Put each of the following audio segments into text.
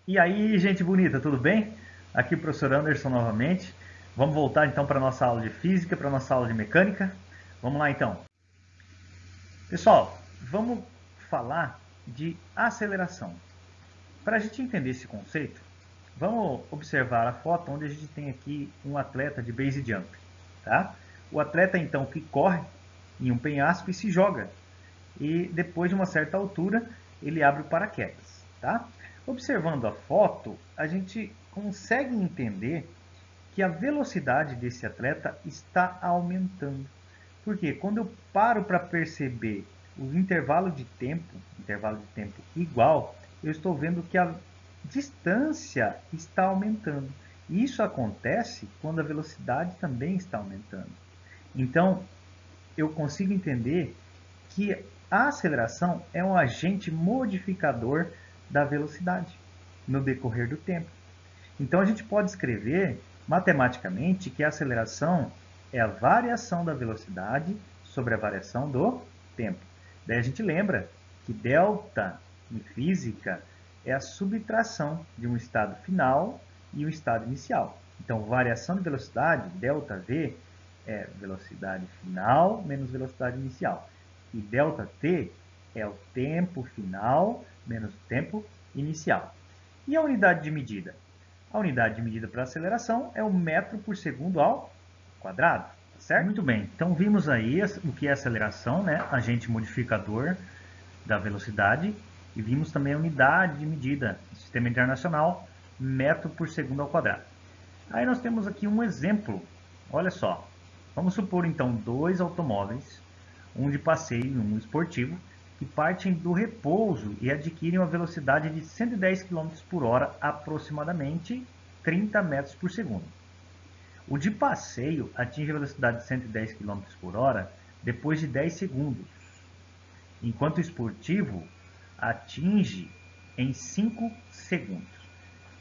E aí, gente bonita, tudo bem? Aqui o professor Anderson novamente. Vamos voltar então para a nossa aula de física, para a nossa aula de mecânica. Vamos lá então. Pessoal, vamos falar de aceleração. Para a gente entender esse conceito, vamos observar a foto onde a gente tem aqui um atleta de base jump. Tá? O atleta então que corre em um penhasco e se joga. E depois de uma certa altura, ele abre o paraquedas. Tá? Observando a foto, a gente consegue entender que a velocidade desse atleta está aumentando. Porque quando eu paro para perceber o intervalo de tempo igual, eu estou vendo que a distância está aumentando. E isso acontece quando a velocidade também está aumentando. Então, eu consigo entender que a aceleração é um agente modificador da velocidade no decorrer do tempo. Então a gente pode escrever matematicamente que a aceleração é a variação da velocidade sobre a variação do tempo. Daí a gente lembra que delta em física é a subtração de um estado final e um estado inicial. Então, variação de velocidade, ΔV, é velocidade final menos velocidade inicial. E ΔT é o tempo final menos o tempo inicial. E a unidade de medida? A unidade de medida para aceleração é o metro por segundo ao quadrado, certo? Muito bem, então vimos aí o que é aceleração, né? Agente modificador da velocidade, e vimos também a unidade de medida do sistema internacional, metro por segundo ao quadrado. Aí nós temos aqui um exemplo, olha só, vamos supor então dois automóveis, um de passeio e um esportivo, que partem do repouso e adquirem uma velocidade de 110 km por hora, aproximadamente 30 metros por segundo. O de passeio atinge a velocidade de 110 km por hora depois de 10 segundos, enquanto o esportivo atinge em 5 segundos.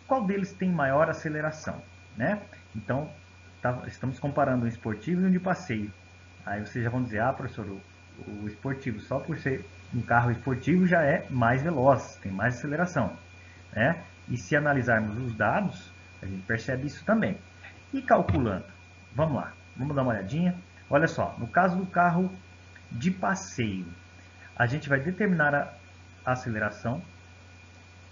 Qual deles tem maior aceleração? Né? Então, estamos comparando um esportivo e um de passeio. Aí vocês já vão dizer, professor, o esportivo, só por ser um carro esportivo, já é mais veloz, tem mais aceleração. Né? E se analisarmos os dados, a gente percebe isso também. E calculando, vamos lá, vamos dar uma olhadinha. Olha só, no caso do carro de passeio, a gente vai determinar a aceleração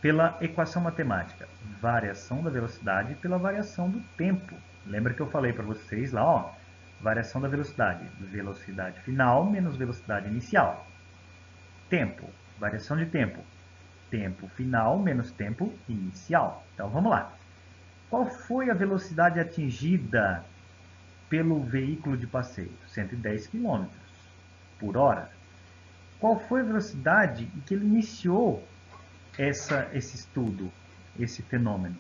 pela equação matemática, variação da velocidade pela variação do tempo. Lembra que eu falei para vocês lá, ó, variação da velocidade, velocidade final menos velocidade inicial. Tempo, variação de tempo, tempo final menos tempo inicial. Então vamos lá. Qual foi a velocidade atingida pelo veículo de passeio? 110 km por hora. Qual foi a velocidade em que ele iniciou esse estudo, esse fenômeno?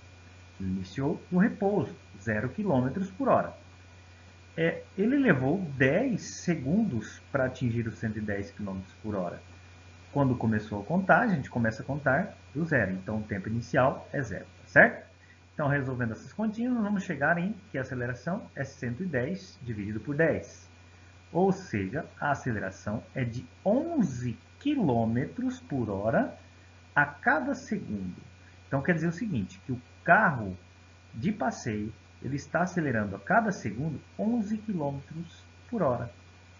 Ele iniciou no repouso, 0 km por hora. Ele levou 10 segundos para atingir os 110 km por hora. Quando começou a contar, a gente começa a contar do zero. Então, o tempo inicial é zero, tá certo? Então, resolvendo essas continhas, nós vamos chegar em que a aceleração é 110 dividido por 10. Ou seja, a aceleração é de 11 km por hora a cada segundo. Então, quer dizer o seguinte, que o carro de passeio ele está acelerando a cada segundo 11 km por hora.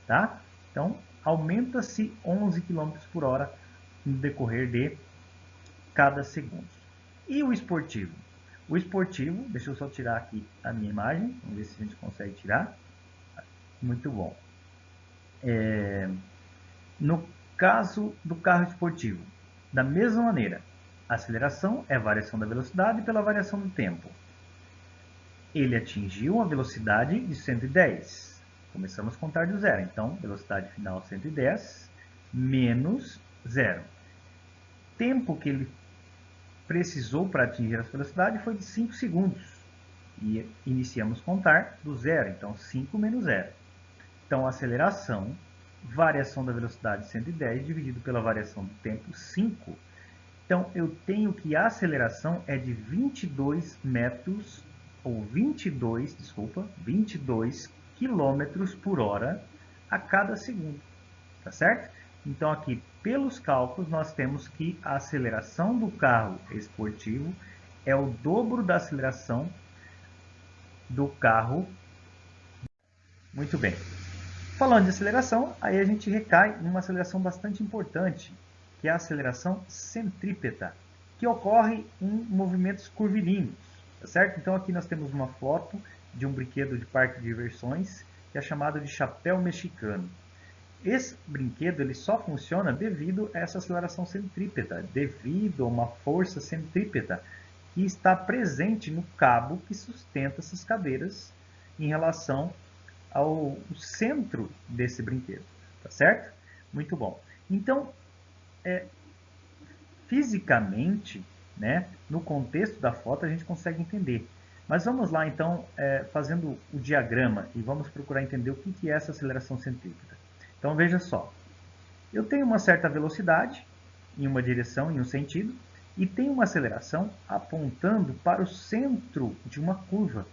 Tá? Então, aumenta-se 11 km por hora no decorrer de cada segundo. E o esportivo? O esportivo, deixa eu só tirar aqui a minha imagem, vamos ver se a gente consegue tirar. Muito bom. No caso do carro esportivo, da mesma maneira, a aceleração é a variação da velocidade pela variação do tempo. Ele atingiu uma velocidade de 110. Começamos a contar do zero. Então, velocidade final 110 menos zero. Tempo que ele precisou para atingir essa velocidade foi de 5 segundos. E iniciamos a contar do zero. Então, 5 menos zero. Então, a aceleração, variação da velocidade 110 dividido pela variação do tempo 5. Então, eu tenho que a aceleração é de 22 metros, ou 22 km por hora a cada segundo, tá certo? Então, aqui, pelos cálculos, nós temos que a aceleração do carro esportivo é o dobro da aceleração do carro. Muito bem. Falando de aceleração, aí a gente recai em uma aceleração bastante importante, que é a aceleração centrípeta, que ocorre em movimentos curvilíneos, tá certo? Então aqui nós temos uma foto de um brinquedo de parque de diversões, que é chamado de chapéu mexicano. Esse brinquedo ele só funciona devido a essa aceleração centrípeta, devido a uma força centrípeta que está presente no cabo que sustenta essas cadeiras em relação ao centro desse brinquedo, tá certo? Muito bom. Então, fisicamente, né, no contexto da foto a gente consegue entender. Mas vamos lá então, fazendo o diagrama e vamos procurar entender o que é essa aceleração centrípeta. Então veja só, eu tenho uma certa velocidade em uma direção, em um sentido, e tenho uma aceleração apontando para o centro de uma curva,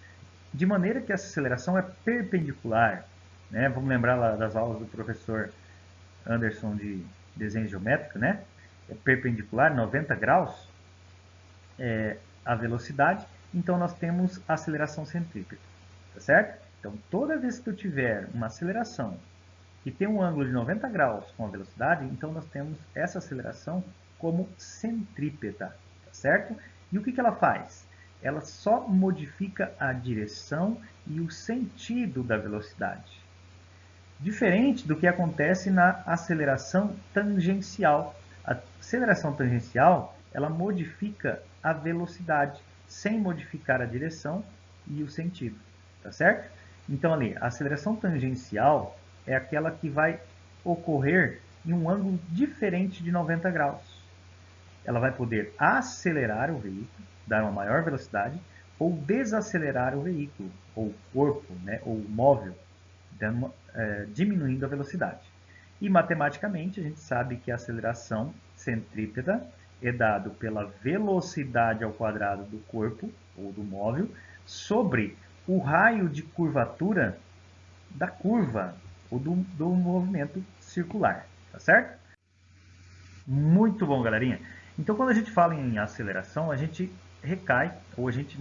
de maneira que essa aceleração é perpendicular. Né? Vamos lembrar lá das aulas do professor Anderson de desenho geométrico, né? É perpendicular, 90 graus, a velocidade, então nós temos a aceleração centrípeta, tá certo? Então toda vez que eu tiver uma aceleração que tem um ângulo de 90 graus com a velocidade, então nós temos essa aceleração como centrípeta, tá certo? E o que ela faz? Ela só modifica a direção e o sentido da velocidade. Diferente do que acontece na aceleração tangencial. A aceleração tangencial, ela modifica a velocidade, sem modificar a direção e o sentido, tá certo? Então ali, a aceleração tangencial é aquela que vai ocorrer em um ângulo diferente de 90 graus. Ela vai poder acelerar o veículo, dar uma maior velocidade, ou desacelerar o veículo, ou o corpo, né, ou o móvel, diminuindo a velocidade. E matematicamente a gente sabe que a aceleração centrípeta é dado pela velocidade ao quadrado do corpo, ou do móvel, sobre o raio de curvatura da curva, ou do movimento circular, tá certo? Muito bom, galerinha. Então, quando a gente fala em aceleração, a gente recai, ou a gente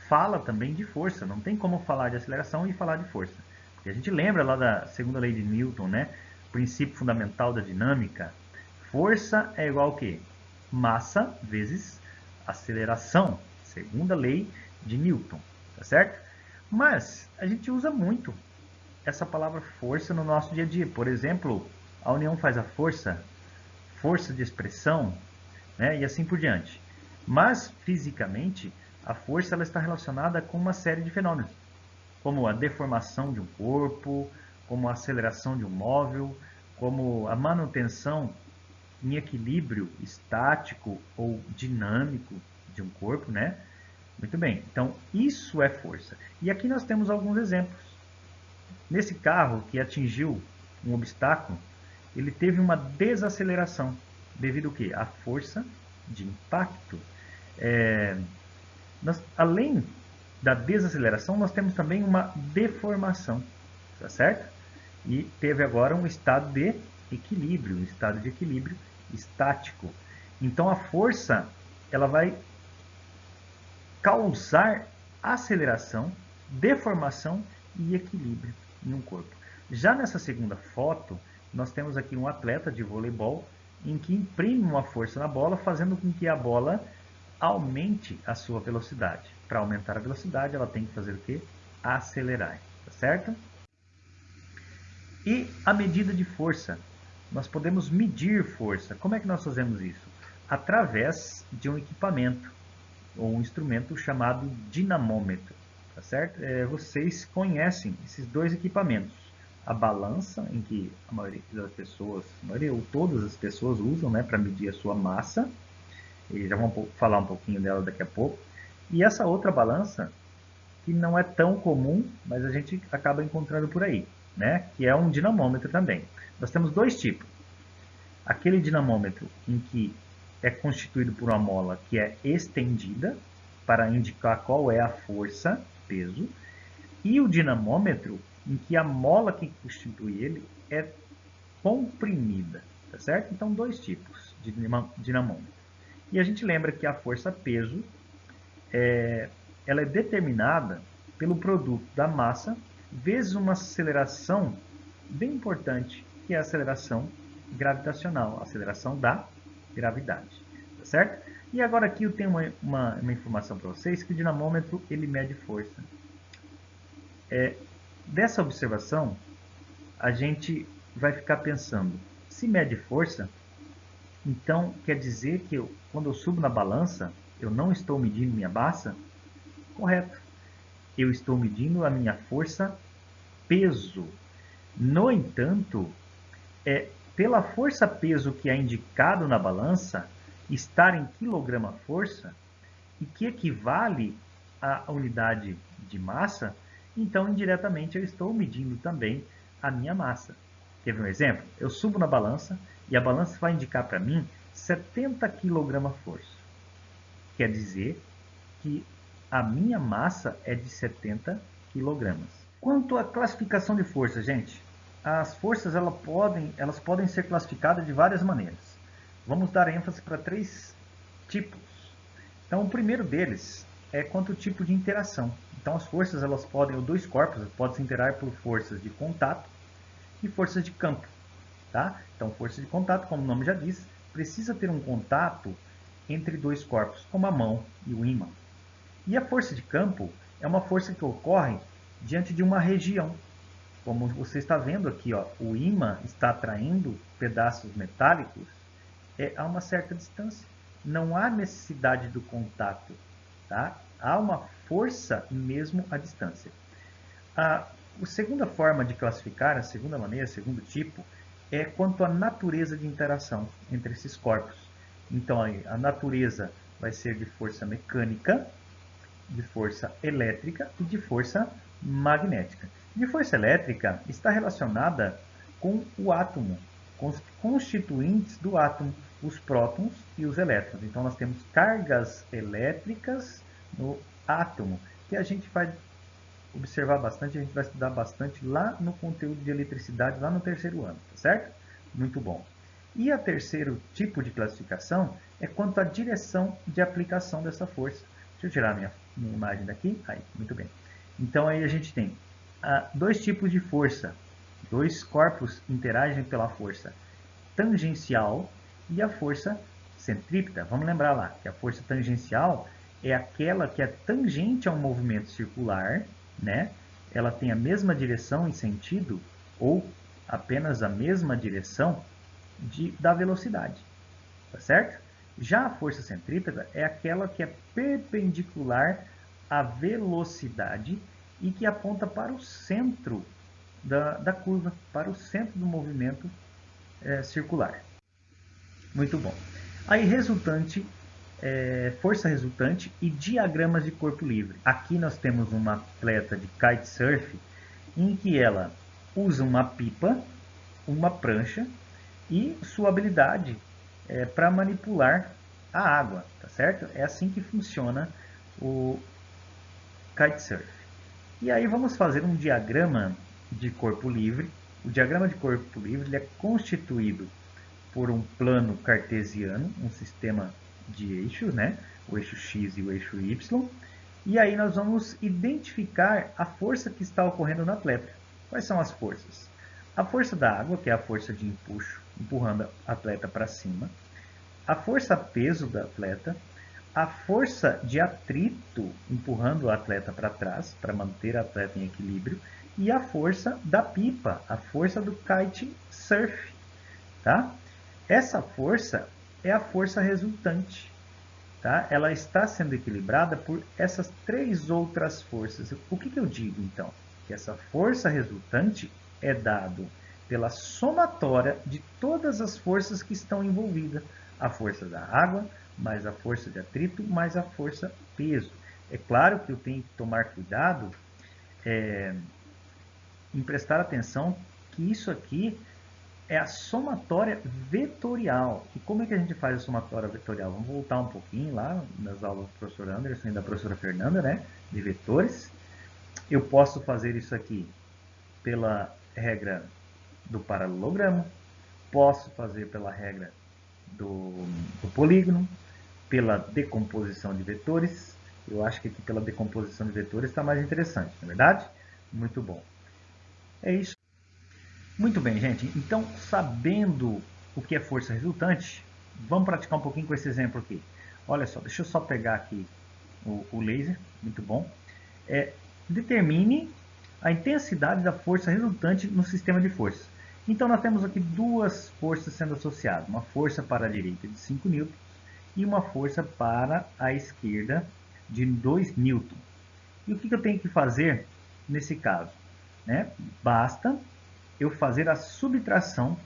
fala também de força. Não tem como falar de aceleração e falar de força. Porque a gente lembra lá da segunda lei de Newton, né? Princípio fundamental da dinâmica. Força é igual a quê? Massa vezes aceleração. Segunda lei de Newton, tá certo? Mas a gente usa muito essa palavra força no nosso dia a dia. Por exemplo, a união faz a força, força de expressão, né? E assim por diante. Mas, fisicamente, a força ela está relacionada com uma série de fenômenos, como a deformação de um corpo, como a aceleração de um móvel, como a manutenção em equilíbrio estático ou dinâmico de um corpo, né? Muito bem, então isso é força. E aqui nós temos alguns exemplos. Nesse carro que atingiu um obstáculo, ele teve uma desaceleração, devido ao quê? À força de impacto. Além da desaceleração, nós temos também uma deformação, tá certo? E teve agora um estado de equilíbrio, um estado de equilíbrio estático. Então a força ela vai causar aceleração, deformação e equilíbrio em um corpo. Já nessa segunda foto, nós temos aqui um atleta de voleibol em que imprime uma força na bola, fazendo com que a bola aumente a sua velocidade. Para aumentar a velocidade, ela tem que fazer o quê? Acelerar, tá certo? E a medida de força. Nós podemos medir força. Como é que nós fazemos isso? Através de um equipamento ou um instrumento chamado dinamômetro, tá certo? Vocês conhecem esses dois equipamentos. A balança, em que a maioria das pessoas, ou todas as pessoas usam, né, para medir a sua massa. E já vamos falar um pouquinho dela daqui a pouco. E essa outra balança, que não é tão comum, mas a gente acaba encontrando por aí, né? Que é um dinamômetro também. Nós temos dois tipos. Aquele dinamômetro em que é constituído por uma mola que é estendida, para indicar qual é a força, peso, e o dinamômetro em que a mola que constitui ele é comprimida, tá certo? Então, dois tipos de dinamômetro. E a gente lembra que a força peso ela é determinada pelo produto da massa vezes uma aceleração bem importante, que é a aceleração gravitacional, a aceleração da gravidade, tá certo? E agora aqui eu tenho uma informação para vocês, que o dinamômetro ele mede força. Dessa observação, a gente vai ficar pensando, se mede força, então quer dizer que quando eu subo na balança, eu não estou medindo minha massa? Correto. Eu estou medindo a minha força peso. No entanto, pela força-peso que é indicado na balança, estar em quilograma-força, e que equivale à unidade de massa, então indiretamente eu estou medindo também a minha massa. Quer ver um exemplo? Eu subo na balança e a balança vai indicar para mim 70 kg-força. Quer dizer que a minha massa é de 70 kg. Quanto à classificação de força, gente, as forças elas podem ser classificadas de várias maneiras. Vamos dar ênfase para 3 tipos. Então, o primeiro deles é quanto ao tipo de interação. Então, as forças, os dois corpos podem se interar por forças de contato e forças de campo. Tá? Então, força de contato, como o nome já diz, precisa ter um contato entre dois corpos, como a mão e o ímã. E a força de campo é uma força que ocorre diante de uma região. Como você está vendo aqui, ó, o ímã está atraindo pedaços metálicos a uma certa distância. Não há necessidade do contato. Tá? Há uma força mesmo à distância. A segunda forma de classificar, a segunda maneira, o segundo tipo, é quanto à natureza de interação entre esses corpos. Então, a natureza vai ser de força mecânica, de força elétrica e de força magnética. De força elétrica está relacionada com o átomo, com os constituintes do átomo, os prótons e os elétrons. Então, nós temos cargas elétricas no átomo, que a gente vai observar bastante, a gente vai estudar bastante lá no conteúdo de eletricidade, lá no terceiro ano, tá certo? Muito bom. E o terceiro tipo de classificação é quanto à direção de aplicação dessa força. Deixa eu tirar minha imagem daqui. Aí, muito bem. Então, aí a gente tem 2 tipos de força. 2 corpos interagem pela força tangencial e a força centrípeta. Vamos lembrar lá que a força tangencial é aquela que é tangente a um movimento circular, né? Ela tem a mesma direção e sentido, ou apenas a mesma direção da velocidade, tá certo? Já a força centrípeta é aquela que é perpendicular à velocidade e que aponta para o centro da curva, para o centro do movimento circular. Muito bom. Aí força resultante e diagramas de corpo livre. Aqui nós temos uma atleta de kitesurf em que ela usa uma pipa, uma prancha e sua habilidade para manipular a água, tá certo? É assim que funciona o kitesurf. E aí vamos fazer um diagrama de corpo livre. O diagrama de corpo livre ele é constituído por um plano cartesiano, um sistema de eixos, né? O eixo X e o eixo Y. E aí nós vamos identificar a força que está ocorrendo no atleta. Quais são as forças? A força da água, que é a força de empuxo, empurrando o atleta para cima. A força peso do atleta. A força de atrito, empurrando o atleta para trás, para manter o atleta em equilíbrio. E a força da pipa, a força do kite surf. Tá? Essa força é a força resultante. Tá? Ela está sendo equilibrada por essas 3 outras forças. O que eu digo, então? Que essa força resultante é dado pela somatória de todas as forças que estão envolvidas. A força da água, mais a força de atrito, mais a força peso. É claro que eu tenho que tomar cuidado em prestar atenção que isso aqui é a somatória vetorial. E como é que a gente faz a somatória vetorial? Vamos voltar um pouquinho lá nas aulas do professor Anderson e da professora Fernanda, né? De vetores. Eu posso fazer isso aqui pela regra do paralelogramo, posso fazer pela regra do polígono, pela decomposição de vetores, Eu acho que aqui pela decomposição de vetores está mais interessante, não é verdade? Muito bom. É isso. Muito bem, gente. Então, sabendo o que é força resultante, vamos praticar um pouquinho com esse exemplo aqui. Olha só, deixa eu só pegar aqui o laser. Muito bom. Determine a intensidade da força resultante no sistema de forças. Então, nós temos aqui duas forças sendo associadas. Uma força para a direita de 5 N e uma força para a esquerda de 2 N. E o que eu tenho que fazer nesse caso? Basta eu fazer a subtração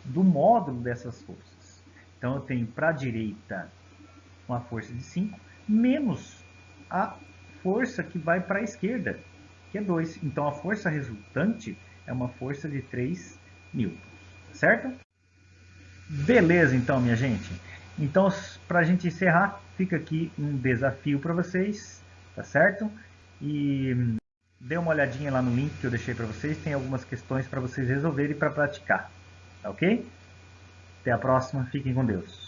do módulo dessas forças. Então, eu tenho para a direita uma força de 5 menos a força que vai para a esquerda, que é 2. Então, a força resultante é uma força de 3 newtons, certo? Beleza, então, minha gente. Então, para a gente encerrar, fica aqui um desafio para vocês, tá certo? E dê uma olhadinha lá no link que eu deixei para vocês, tem algumas questões para vocês resolverem para praticar, tá ok? Até a próxima, fiquem com Deus.